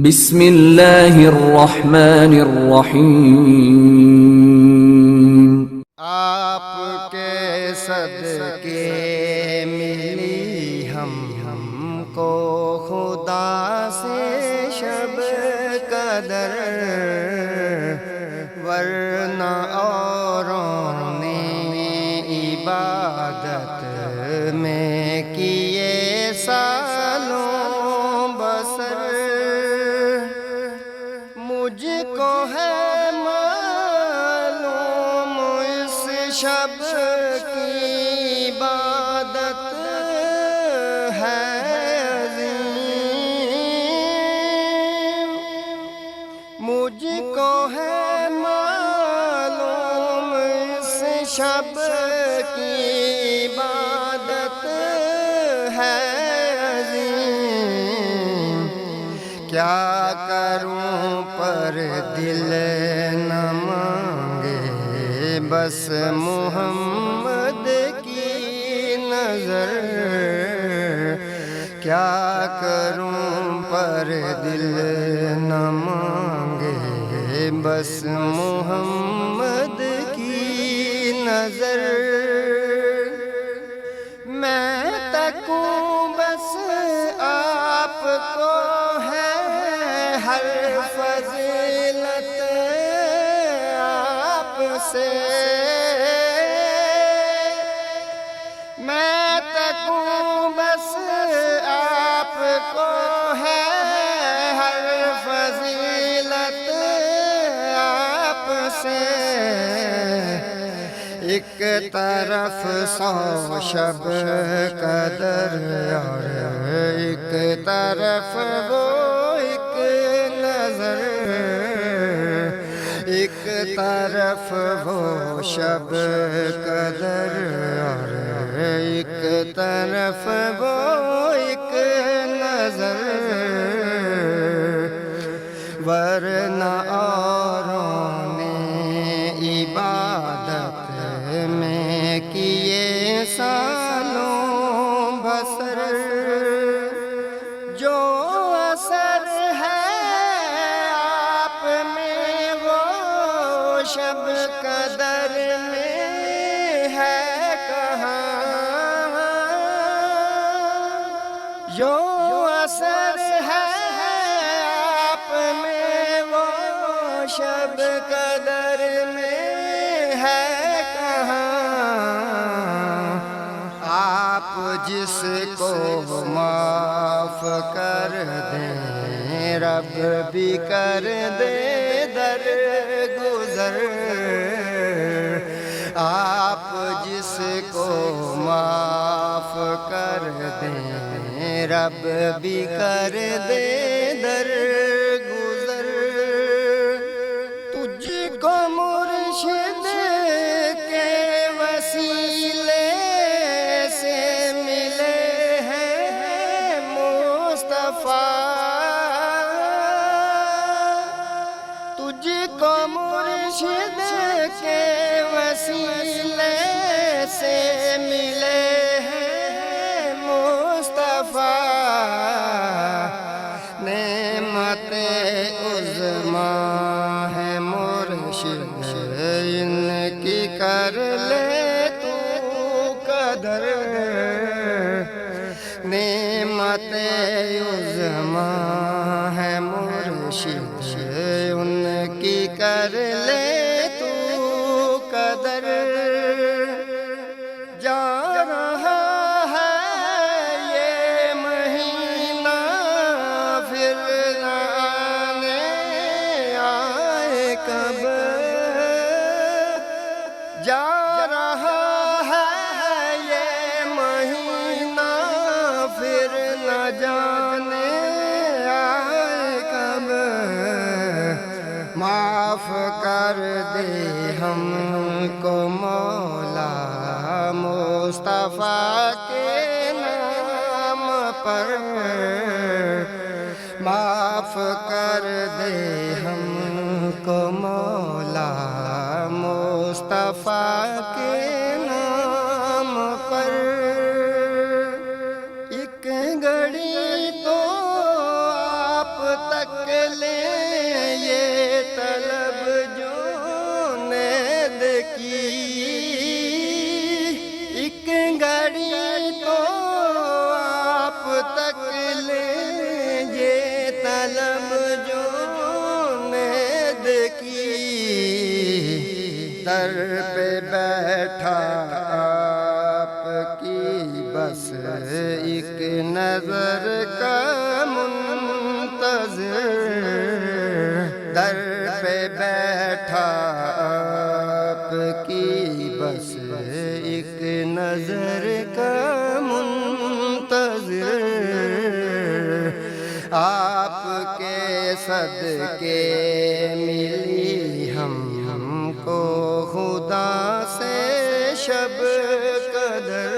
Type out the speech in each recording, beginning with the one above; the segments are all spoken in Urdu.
بسم اللہ الرحمن الرحیم۔ آپ کے صدقے ملی ہم کو خدا سے شب قدر، ورنہ اوروں نے عبادت میں کیے سالوں بسر، مجھ کو ہے معلوم اس شب کی عبادت ہے عظیم، مجھ کو ہے معلوم اس شب کی عبادت ہے عظیم، کیا کروں پر دل نہ مانگے بس محمد کی نظر، کیا کروں پر دل نہ مانگے بس محمد کی نظر، میں تکوں بس آپ کو ہے ہر فضیلت آپ سے، میں تکوں بس آپ کو ہے ہر فضیلت آپ سے، ایک طرف 100 شب قدر اور ایک طرف وہ ایک نظر، ایک طرف وہ شب قدر اور ایک طرف وہ ایک نظر، ورنہ اوروں نے عبادت میں کیے سالوں بسر، جو اثر ہے آپ میں وہ شب قدر میں ہے کہاں، جو اثر ہے آپ میں وہ شب قدر میں ہے کہاں، آپ جس کو معاف کر دیں رب بھی کر دے درگزر، آپ جس کو معاف کر دیں رب بھی کر دے درگزر، تجھ کو مرشد کے وسیلے سے ملے ہیں مصطفیٰ، تجھ کو مرشد کے وسیلے سے ملے ہیں مصطفیٰ، نعمت عظمیٰ ہے مرشد ان کی کر لے تو قدر، نعمت عظمیٰ ہے مرشد ان کی کر لے تو قدر، جا رہا ہے یہ مہینہ پھر نہ آنے آئے کب، جا رہا ہے یہ مہینہ پھر نہ جانے آئے کب، معاف کر دے ہم کو مولا مصطفیٰ کے نام پر، معاف کر دے ہم کو مولا مصطفیٰ کے نام پر، ایک گھڑی تو آپ تک لیں یہ طلب جو نیند کی، ایک گھڑی تو آپ تک لیں یہ طلب جو نیند کی، در پہ بیٹھا آپ کی بس ایک نظر کا منتظر، در پہ بیٹھا آپ کی بس ایک نظر کا منتظر، آپ کے صدقے ملی ہم کو خدا سے شب قدر،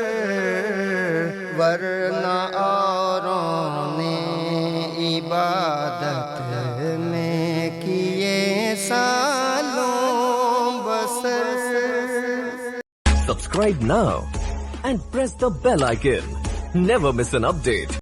ورنہ اوروں نے عبادت میں کیے سالوں بسر۔ Subscribe now and press the bell icon. Never miss an update.